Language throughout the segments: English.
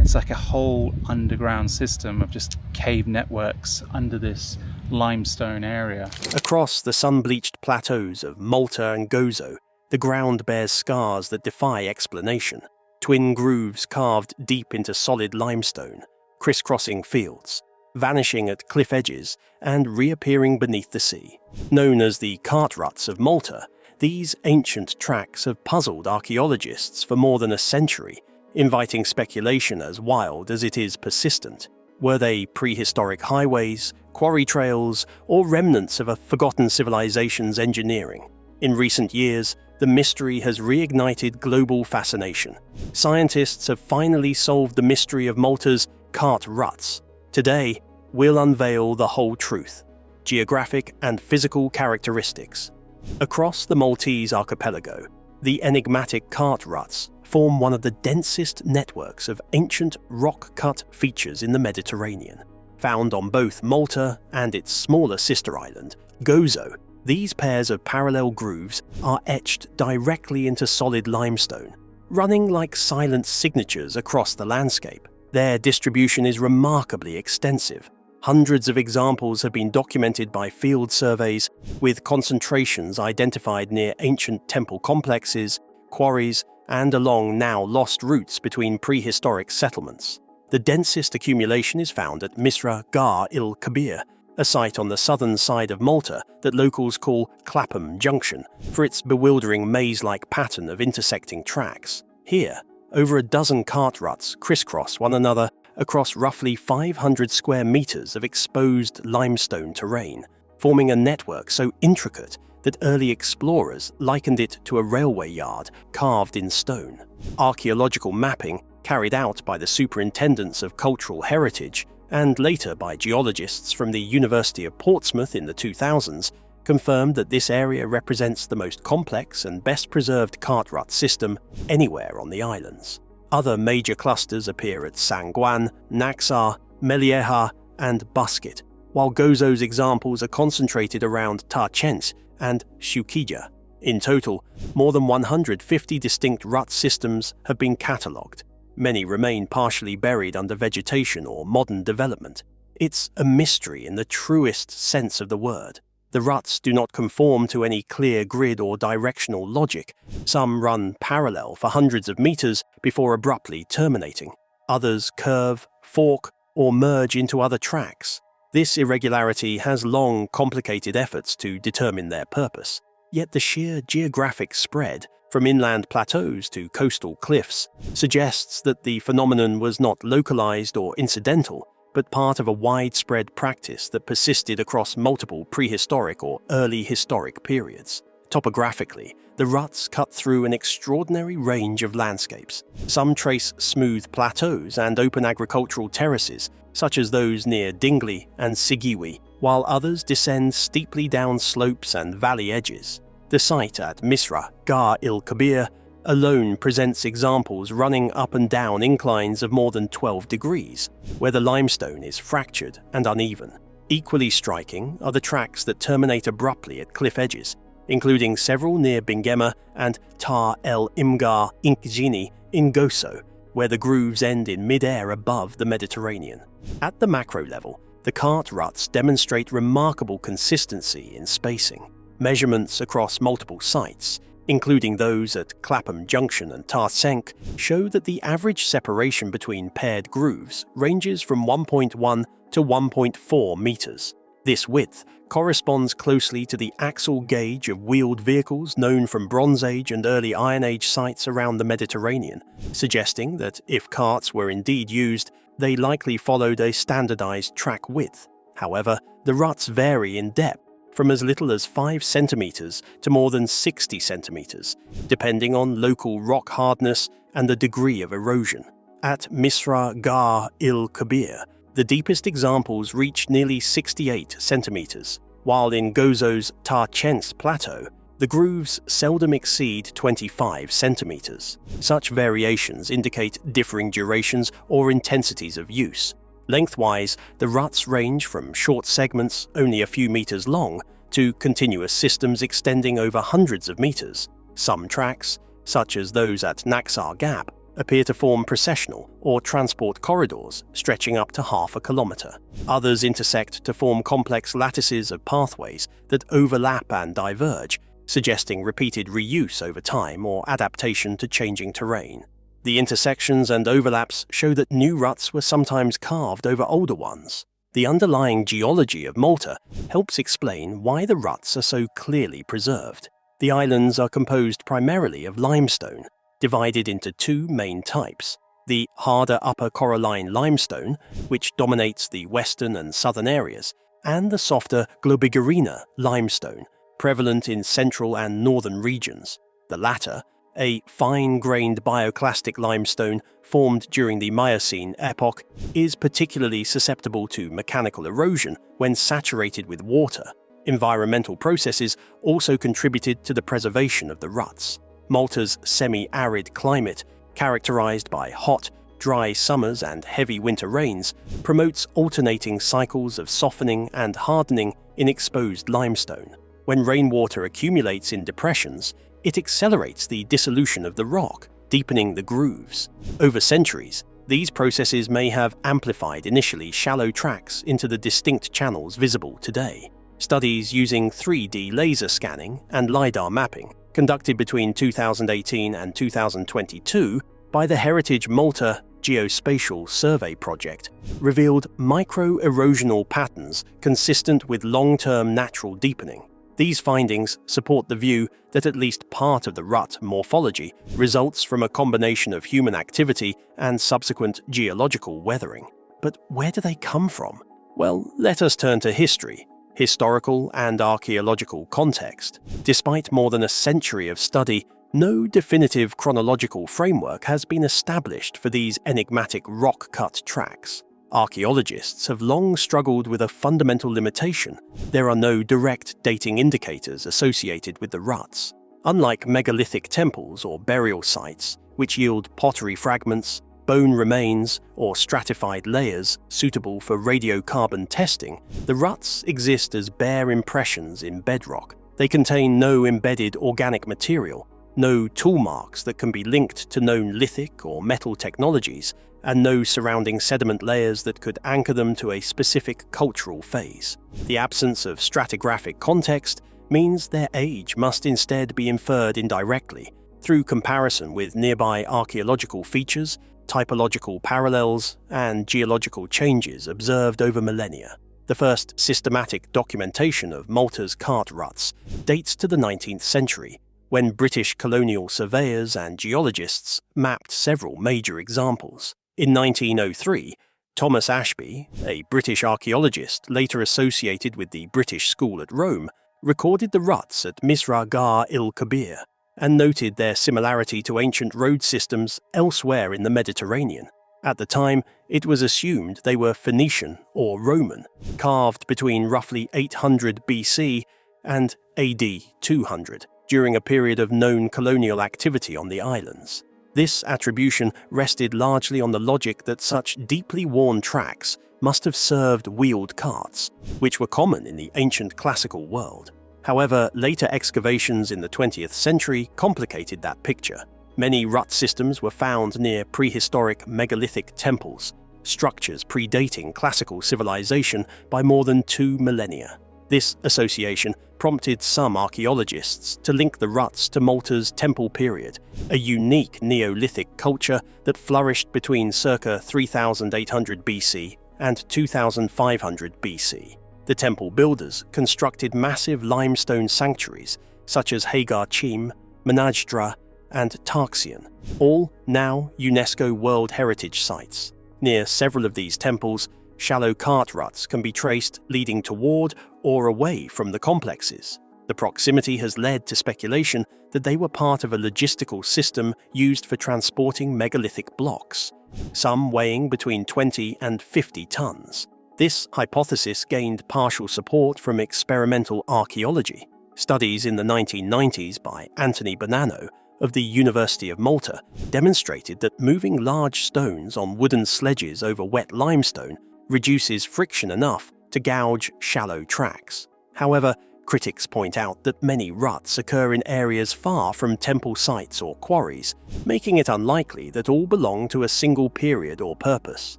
It's like a whole underground system of just cave networks under this limestone area. Across the sun-bleached plateaus of Malta and Gozo, the ground bears scars that defy explanation. Twin grooves carved deep into solid limestone, crisscrossing fields, vanishing at cliff edges and reappearing beneath the sea. Known as the Cart Ruts of Malta, these ancient tracks have puzzled archaeologists for more than a century, inviting speculation as wild as it is persistent. Were they prehistoric highways, quarry trails, or remnants of a forgotten civilization's engineering? In recent years, the mystery has reignited global fascination. Scientists have finally solved the mystery of Malta's Cart Ruts. Today, we'll unveil the whole truth: geographic and physical characteristics. Across the Maltese archipelago, the enigmatic Cart Ruts form one of the densest networks of ancient rock-cut features in the Mediterranean. Found on both Malta and its smaller sister island, Gozo, these pairs of parallel grooves are etched directly into solid limestone, running like silent signatures across the landscape. Their distribution is remarkably extensive. Hundreds of examples have been documented by field surveys, with concentrations identified near ancient temple complexes, quarries, and along now lost routes between prehistoric settlements. The densest accumulation is found at Misra Gar il Kabir, a site on the southern side of Malta that locals call Clapham Junction for its bewildering maze-like pattern of intersecting tracks. Here, over a dozen cart ruts crisscross one another across roughly 500 square meters of exposed limestone terrain, forming a network so intricate that early explorers likened it to a railway yard carved in stone. Archaeological mapping, carried out by the Superintendents of Cultural Heritage and later by geologists from the University of Portsmouth in the 2000s, confirmed that this area represents the most complex and best preserved cart rut system anywhere on the islands. Other major clusters appear at Sangwan, Naxar, Melieha, and Busket, while Gozo's examples are concentrated around Tarchent and Shukija. In total, more than 150 distinct rut systems have been catalogued. Many remain partially buried under vegetation or modern development. It's a mystery in the truest sense of the word. The ruts do not conform to any clear grid or directional logic. Some run parallel for hundreds of meters before abruptly terminating. Others curve, fork, or merge into other tracks. This irregularity has long complicated efforts to determine their purpose. Yet the sheer geographic spread, from inland plateaus to coastal cliffs, suggests that the phenomenon was not localized or incidental, but part of a widespread practice that persisted across multiple prehistoric or early historic periods. Topographically, the ruts cut through an extraordinary range of landscapes. Some trace smooth plateaus and open agricultural terraces, such as those near Dingley and Sigiwi, while others descend steeply down slopes and valley edges. The site at Misra Gar il Kabir alone presents examples running up and down inclines of more than 12 degrees, where the limestone is fractured and uneven. Equally striking are the tracks that terminate abruptly at cliff edges, including several near Bingema and Tar el Imgar Inkjini in Gozo, where the grooves end in mid-air above the Mediterranean. At the macro level, the cart ruts demonstrate remarkable consistency in spacing. Measurements across multiple sites, including those at Clapham Junction and Tarsenk, show that the average separation between paired grooves ranges from 1.1 to 1.4 meters. This width corresponds closely to the axle gauge of wheeled vehicles known from Bronze Age and early Iron Age sites around the Mediterranean, suggesting that if carts were indeed used, they likely followed a standardized track width. However, the ruts vary in depth, from as little as 5 centimeters to more than 60 centimeters, depending on local rock hardness and the degree of erosion. At Misra Gar il Kabir, the deepest examples reach nearly 68 centimeters, while in Gozo's Tarchent Plateau, the grooves seldom exceed 25 centimeters. Such variations indicate differing durations or intensities of use. Lengthwise, the ruts range from short segments only a few meters long to continuous systems extending over hundreds of meters. Some tracks, such as those at Naxar Gap, appear to form processional or transport corridors stretching up to half a kilometre. Others intersect to form complex lattices of pathways that overlap and diverge, suggesting repeated reuse over time or adaptation to changing terrain. The intersections and overlaps show that new ruts were sometimes carved over older ones. The underlying geology of Malta helps explain why the ruts are so clearly preserved. The islands are composed primarily of limestone, divided into two main types: the harder upper coralline limestone, which dominates the western and southern areas, and the softer globigerina limestone, prevalent in central and northern regions. The latter, a fine-grained bioclastic limestone formed during the Miocene epoch, is particularly susceptible to mechanical erosion when saturated with water. Environmental processes also contributed to the preservation of the ruts. Malta's semi-arid climate, characterized by hot, dry summers and heavy winter rains, promotes alternating cycles of softening and hardening in exposed limestone. When rainwater accumulates in depressions, it accelerates the dissolution of the rock, deepening the grooves. Over centuries, these processes may have amplified initially shallow tracks into the distinct channels visible today. Studies using 3D laser scanning and LiDAR mapping, conducted between 2018 and 2022 by the Heritage Malta Geospatial Survey Project, revealed micro-erosional patterns consistent with long-term natural deepening. These findings support the view that at least part of the rut morphology results from a combination of human activity and subsequent geological weathering. But where do they come from? Well, let us turn to history, historical and archaeological context. Despite more than a century of study, no definitive chronological framework has been established for these enigmatic rock-cut tracks. Archaeologists have long struggled with a fundamental limitation: there are no direct dating indicators associated with the ruts. Unlike megalithic temples or burial sites, which yield pottery fragments, bone remains, or stratified layers suitable for radiocarbon testing, the ruts exist as bare impressions in bedrock. They contain no embedded organic material, no tool marks that can be linked to known lithic or metal technologies, and no surrounding sediment layers that could anchor them to a specific cultural phase. The absence of stratigraphic context means their age must instead be inferred indirectly, through comparison with nearby archaeological features, typological parallels, and geological changes observed over millennia. The first systematic documentation of Malta's cart ruts dates to the 19th century, when British colonial surveyors and geologists mapped several major examples. In 1903, Thomas Ashby, a British archaeologist later associated with the British School at Rome, recorded the ruts at Misra Gar il-Kabir and noted their similarity to ancient road systems elsewhere in the Mediterranean. At the time, it was assumed they were Phoenician or Roman, carved between roughly 800 BC and AD 200, during a period of known colonial activity on the islands. This attribution rested largely on the logic that such deeply worn tracks must have served wheeled carts, which were common in the ancient classical world. However, later excavations in the 20th century complicated that picture. Many rut systems were found near prehistoric megalithic temples, structures predating classical civilization by more than 2 millennia. This association prompted some archaeologists to link the ruts to Malta's Temple period, a unique Neolithic culture that flourished between circa 3800 BC and 2500 BC. The temple builders constructed massive limestone sanctuaries such as Hagar Chim, Menajdra, and Tarxian, all now UNESCO World Heritage Sites. Near several of these temples, shallow cart ruts can be traced leading toward or away from the complexes. The proximity has led to speculation that they were part of a logistical system used for transporting megalithic blocks, some weighing between 20 and 50 tons. This hypothesis gained partial support from experimental archaeology. Studies in the 1990s by Anthony Bonanno of the University of Malta demonstrated that moving large stones on wooden sledges over wet limestone reduces friction enough to gouge shallow tracks. However, Critics point out that many ruts occur in areas far from temple sites or quarries, making it unlikely that all belong to a single period or purpose.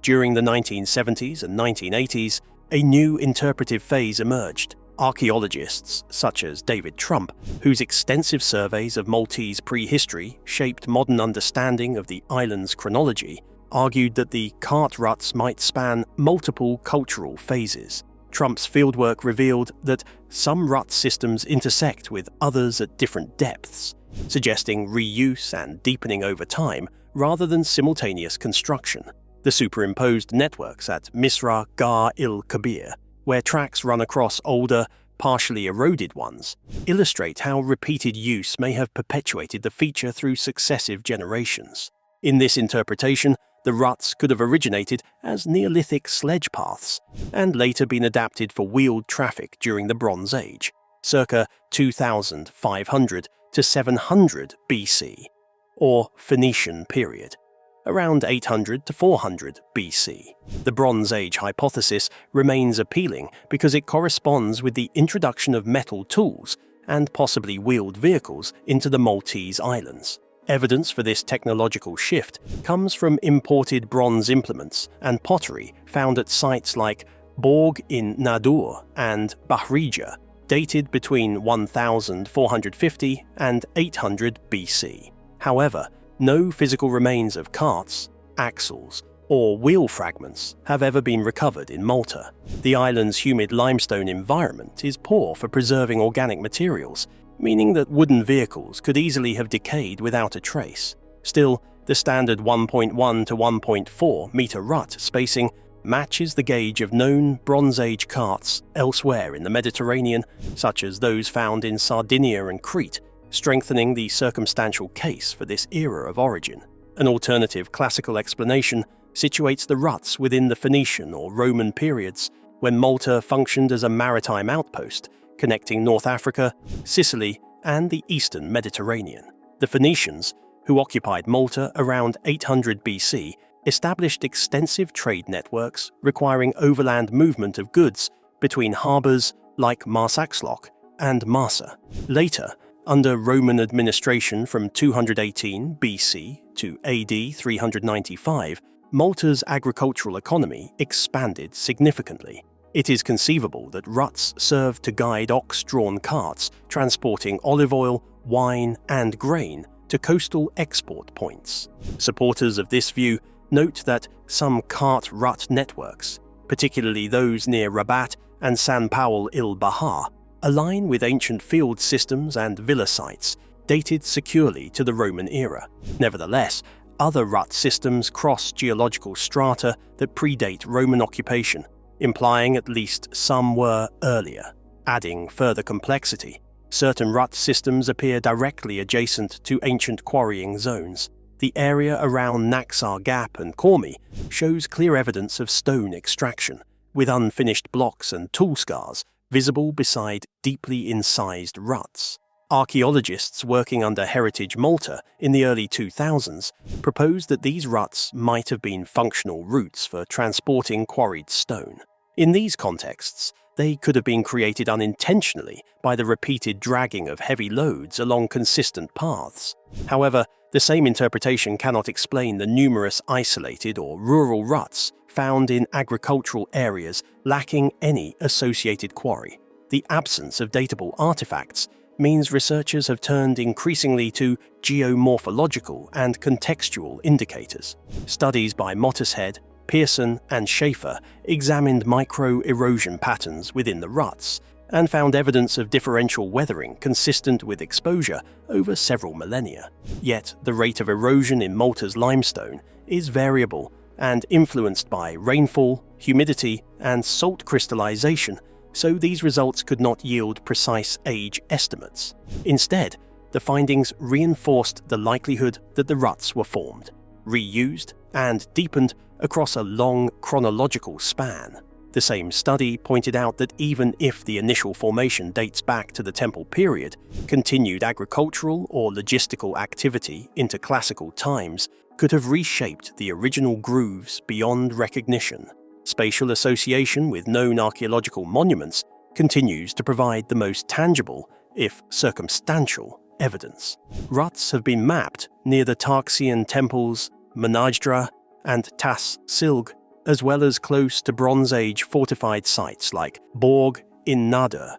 During the 1970s and 1980s, a new interpretive phase emerged. Archaeologists, such as David Trump, whose extensive surveys of Maltese prehistory shaped modern understanding of the island's chronology, argued that the Cart Ruts might span multiple cultural phases. Trump's fieldwork revealed that some rut systems intersect with others at different depths, suggesting reuse and deepening over time rather than simultaneous construction. The superimposed networks at Misra Gar il-Kabir, where tracks run across older, partially eroded ones, illustrate how repeated use may have perpetuated the feature through successive generations. In this interpretation, the ruts could have originated as Neolithic sledge paths and later been adapted for wheeled traffic during the Bronze Age, circa 2500 to 700 BC, or Phoenician period, around 800 to 400 BC. The Bronze Age hypothesis remains appealing because it corresponds with the introduction of metal tools and possibly wheeled vehicles into the Maltese islands. Evidence for this technological shift comes from imported bronze implements and pottery found at sites like Borg in Nadur and Bahrija, dated between 1450 and 800 BC. However, no physical remains of carts, axles, or wheel fragments have ever been recovered in Malta. The island's humid limestone environment is poor for preserving organic materials, meaning that wooden vehicles could easily have decayed without a trace. Still, the standard 1.1 to 1.4 meter rut spacing matches the gauge of known Bronze Age carts elsewhere in the Mediterranean, such as those found in Sardinia and Crete, strengthening the circumstantial case for this era of origin. An alternative classical explanation situates the ruts within the Phoenician or Roman periods, when Malta functioned as a maritime outpost connecting North Africa, Sicily, and the eastern Mediterranean. The Phoenicians, who occupied Malta around 800 BC, established extensive trade networks requiring overland movement of goods between harbours like Marsaxlokk and Marsa. Later, under Roman administration from 218 BC to AD 395, Malta's agricultural economy expanded significantly. It is conceivable that ruts served to guide ox-drawn carts transporting olive oil, wine, and grain to coastal export points. Supporters of this view note that some cart rut networks, particularly those near Rabat and San Paul il-Bahar, align with ancient field systems and villa sites dated securely to the Roman era. Nevertheless, other rut systems cross geological strata that predate Roman occupation, implying at least some were earlier. Adding further complexity, certain rut systems appear directly adjacent to ancient quarrying zones. The area around Naxar Gap and Kormi shows clear evidence of stone extraction, with unfinished blocks and tool scars visible beside deeply incised ruts. Archaeologists working under Heritage Malta in the early 2000s proposed that these ruts might have been functional routes for transporting quarried stone. In these contexts, they could have been created unintentionally by the repeated dragging of heavy loads along consistent paths. However, the same interpretation cannot explain the numerous isolated or rural ruts found in agricultural areas lacking any associated quarry. The absence of datable artifacts means researchers have turned increasingly to geomorphological and contextual indicators. Studies by Mottershead, Pearson, and Schaefer examined micro-erosion patterns within the ruts and found evidence of differential weathering consistent with exposure over several millennia. Yet, the rate of erosion in Malta's limestone is variable and influenced by rainfall, humidity, and salt crystallization, so these results could not yield precise age estimates. Instead, the findings reinforced the likelihood that the ruts were formed, reused, and deepened across a long chronological span. The same study pointed out that even if the initial formation dates back to the Temple period, continued agricultural or logistical activity into classical times could have reshaped the original grooves beyond recognition. Spatial association with known archaeological monuments continues to provide the most tangible, if circumstantial, evidence. Ruts have been mapped near the Tarxian temples, Menajdra, and Tas Silg, as well as close to Bronze Age fortified sites like Borg in Nader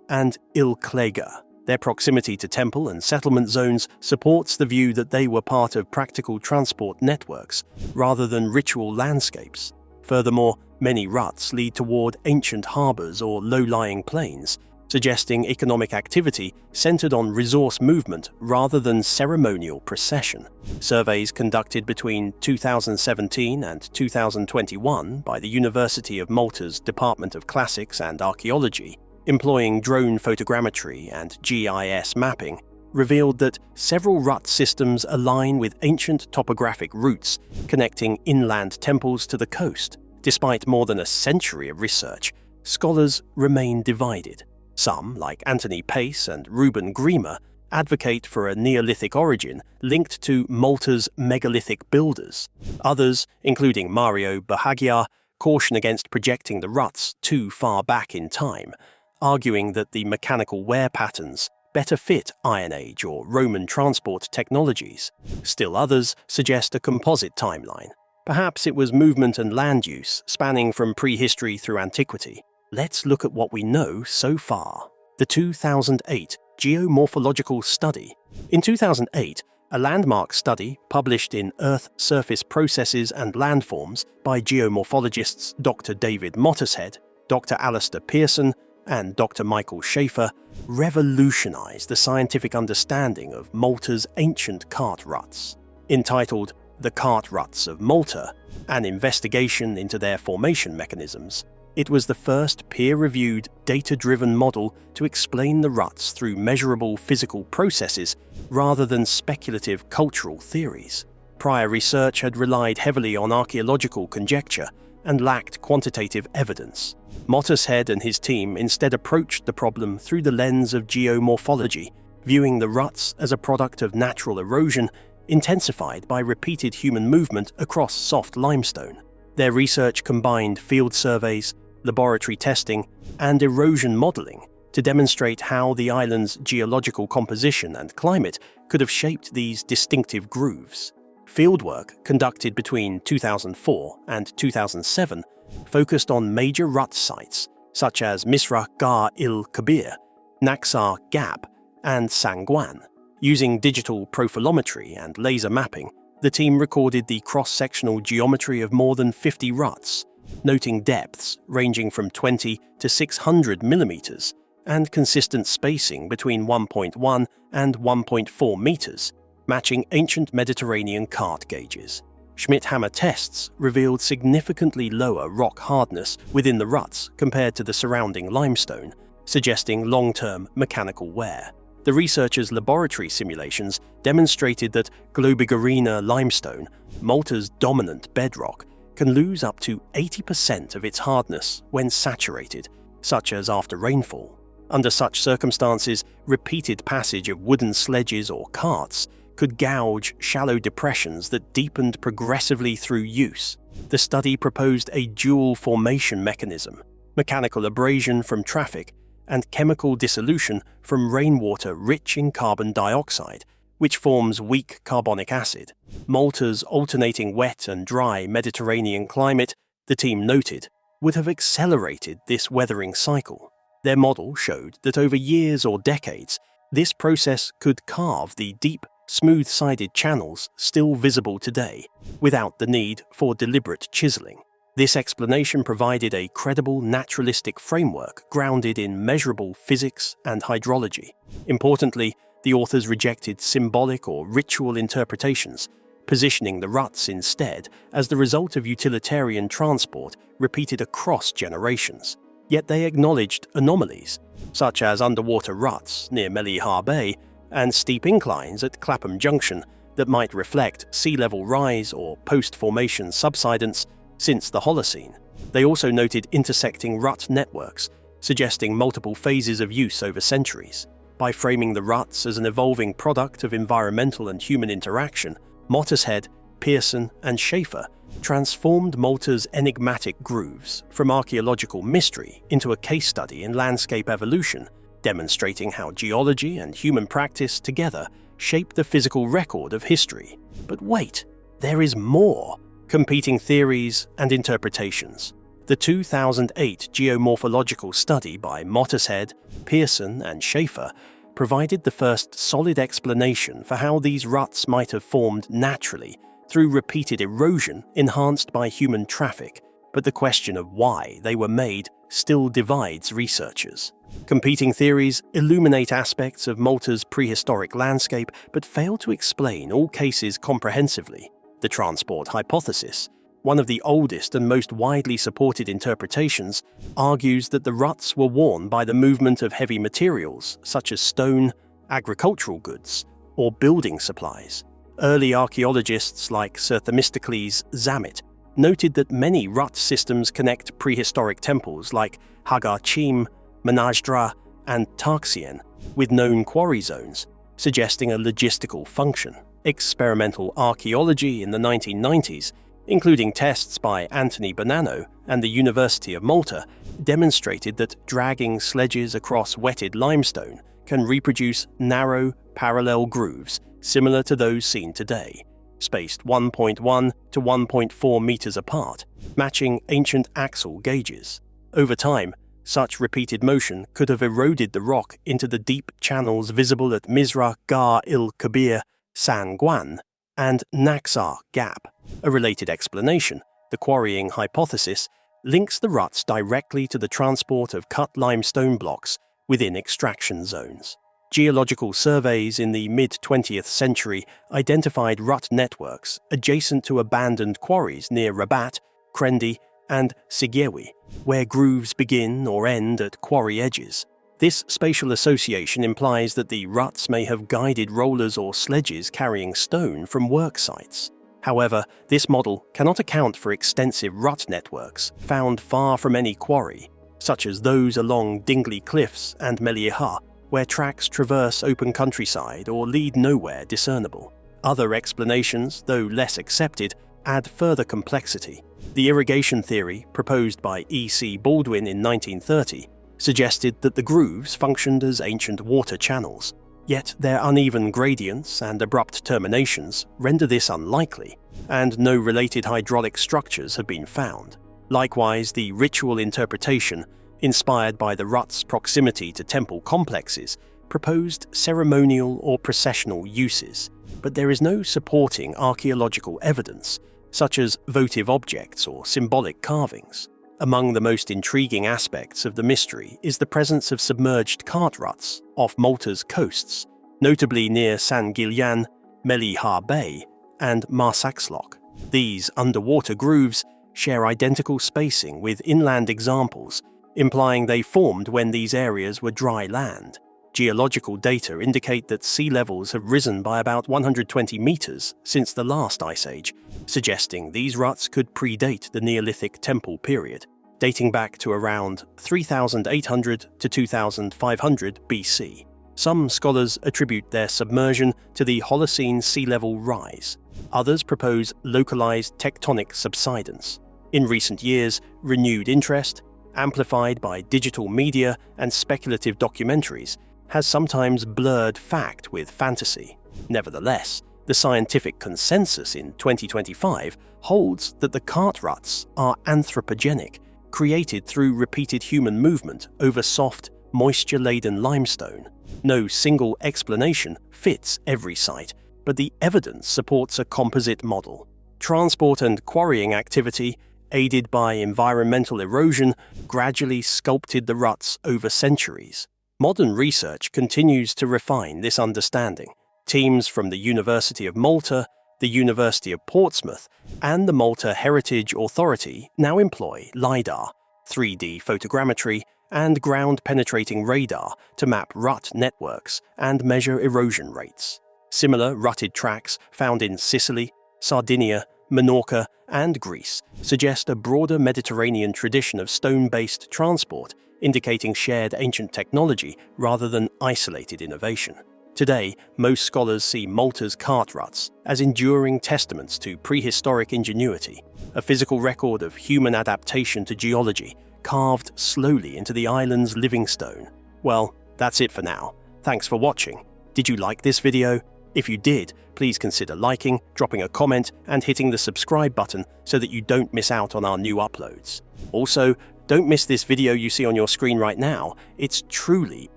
and Ilklega. Their proximity to temple and settlement zones supports the view that they were part of practical transport networks rather than ritual landscapes. Furthermore, many ruts lead toward ancient harbors or low-lying plains, suggesting economic activity centered on resource movement rather than ceremonial procession. Surveys conducted between 2017 and 2021 by the University of Malta's Department of Classics and Archaeology, employing drone photogrammetry and GIS mapping, revealed that several rut systems align with ancient topographic routes connecting inland temples to the coast. Despite more than a century of research, scholars remain divided. Some, like Anthony Pace and Ruben Grima, advocate for a Neolithic origin linked to Malta's megalithic builders. Others, including Mario Bahagia, caution against projecting the ruts too far back in time, arguing that the mechanical wear patterns better fit Iron Age or Roman transport technologies. Still others suggest a composite timeline. Perhaps it was movement and land use spanning from prehistory through antiquity. Let's look at what we know so far. The 2008 Geomorphological Study. In 2008, a landmark study published in Earth Surface Processes and Landforms by geomorphologists Dr. David Mottershead, Dr. Alistair Pearson, and Dr. Michael Schaefer revolutionized the scientific understanding of Malta's ancient cart ruts. Entitled The Cart Ruts of Malta, an investigation into their formation mechanisms, it was the first peer-reviewed, data-driven model to explain the ruts through measurable physical processes rather than speculative cultural theories. Prior research had relied heavily on archaeological conjecture and lacked quantitative evidence. Mottershead and his team instead approached the problem through the lens of geomorphology, viewing the ruts as a product of natural erosion intensified by repeated human movement across soft limestone. Their research combined field surveys, laboratory testing, and erosion modeling to demonstrate how the island's geological composition and climate could have shaped these distinctive grooves. Fieldwork conducted between 2004 and 2007 focused on major rut sites such as Misrach Gar il Kabir, Naxar Gap, and Sangwan. Using digital profilometry and laser mapping, the team recorded the cross-sectional geometry of more than 50 ruts, noting depths ranging from 20 to 600 millimeters and consistent spacing between 1.1 and 1.4 meters, matching ancient Mediterranean cart gauges. Schmidt-Hammer tests revealed significantly lower rock hardness within the ruts compared to the surrounding limestone, suggesting long-term mechanical wear. The researchers' laboratory simulations demonstrated that Globigerina limestone, Malta's dominant bedrock, can lose up to 80% of its hardness when saturated, such as after rainfall. Under such circumstances, repeated passage of wooden sledges or carts could gouge shallow depressions that deepened progressively through use. The study proposed a dual formation mechanism: mechanical abrasion from traffic and chemical dissolution from rainwater rich in carbon dioxide, which forms weak carbonic acid. Malta's alternating wet and dry Mediterranean climate, the team noted, would have accelerated this weathering cycle. Their model showed that over years or decades, this process could carve the deep, smooth-sided channels still visible today, without the need for deliberate chiseling. This explanation provided a credible naturalistic framework grounded in measurable physics and hydrology. Importantly, the authors rejected symbolic or ritual interpretations, positioning the ruts instead as the result of utilitarian transport repeated across generations. Yet they acknowledged anomalies, such as underwater ruts near Melihar Bay and steep inclines at Clapham Junction that might reflect sea level rise or post-formation subsidence since the Holocene. They also noted intersecting rut networks, suggesting multiple phases of use over centuries. By framing the ruts as an evolving product of environmental and human interaction, Mottershead Pearson, and Schaefer transformed Malta's enigmatic grooves from archaeological mystery into a case study in landscape evolution, demonstrating how geology and human practice together shape the physical record of history. But wait, there is more. Competing theories and interpretations. The 2008 geomorphological study by Mottershead, Pearson, and Schaefer provided the first solid explanation for how these ruts might have formed naturally through repeated erosion enhanced by human traffic, but the question of why they were made still divides researchers. Competing theories illuminate aspects of Malta's prehistoric landscape but fail to explain all cases comprehensively. The transport hypothesis, one of the oldest and most widely supported interpretations, argues that the ruts were worn by the movement of heavy materials such as stone, agricultural goods, or building supplies. Early archaeologists like Sir Themistocles Zammit noted that many rut systems connect prehistoric temples like Hagar Chim, Menajdra, and Tarxien with known quarry zones, suggesting a logistical function. Experimental archaeology in the 1990s, including tests by Anthony Bonanno and the University of Malta, demonstrated that dragging sledges across wetted limestone can reproduce narrow, parallel grooves similar to those seen today, spaced 1.1 to 1.4 meters apart, matching ancient axle gauges. Over time, such repeated motion could have eroded the rock into the deep channels visible at Mizra Gar il Kabir, San Guan, and Naxar Gap. A related explanation, the quarrying hypothesis, links the ruts directly to the transport of cut limestone blocks within extraction zones. Geological surveys in the mid-20th century identified rut networks adjacent to abandoned quarries near Rabat, Krendi, and Sigyewi, where grooves begin or end at quarry edges. This spatial association implies that the ruts may have guided rollers or sledges carrying stone from work sites. However, this model cannot account for extensive rut networks found far from any quarry, such as those along Dingley Cliffs and Melieha, where tracks traverse open countryside or lead nowhere discernible. Other explanations, though less accepted, add further complexity. The irrigation theory, proposed by E.C. Baldwin in 1930, suggested that the grooves functioned as ancient water channels, yet their uneven gradients and abrupt terminations render this unlikely, and no related hydraulic structures have been found. Likewise, the ritual interpretation, inspired by the ruts' proximity to temple complexes, proposed ceremonial or processional uses, but there is no supporting archaeological evidence, such as votive objects or symbolic carvings. Among the most intriguing aspects of the mystery is the presence of submerged cart ruts off Malta's coasts, notably near San Gillian, Melieha Bay, and Marsaxlokk. These underwater grooves share identical spacing with inland examples, implying they formed when these areas were dry land. Geological data indicate that sea levels have risen by about 120 meters since the last ice age, suggesting these ruts could predate the Neolithic Temple period, dating back to around 3,800 to 2,500 BC. Some scholars attribute their submersion to the Holocene sea level rise. Others propose localized tectonic subsidence. In recent years, renewed interest, amplified by digital media and speculative documentaries, has sometimes blurred fact with fantasy. Nevertheless, the scientific consensus in 2025 holds that the cart ruts are anthropogenic, created through repeated human movement over soft, moisture-laden limestone. No single explanation fits every site, but the evidence supports a composite model. Transport and quarrying activity, aided by environmental erosion, gradually sculpted the ruts over centuries. Modern research continues to refine this understanding. Teams from the University of Malta, the University of Portsmouth, and the Malta Heritage Authority now employ LiDAR, 3D photogrammetry, and ground-penetrating radar to map rut networks and measure erosion rates. Similar rutted tracks found in Sicily, Sardinia, Minorca, and Greece suggest a broader Mediterranean tradition of stone-based transport, indicating shared ancient technology rather than isolated innovation. Today, most scholars see Malta's Cart Ruts as enduring testaments to prehistoric ingenuity, a physical record of human adaptation to geology carved slowly into the island's living stone. Well, that's it for now. Thanks for watching. Did you like this video? If you did, please consider liking, dropping a comment, and hitting the subscribe button so that you don't miss out on our new uploads. Also, don't miss this video you see on your screen right now. It's truly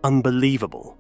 unbelievable.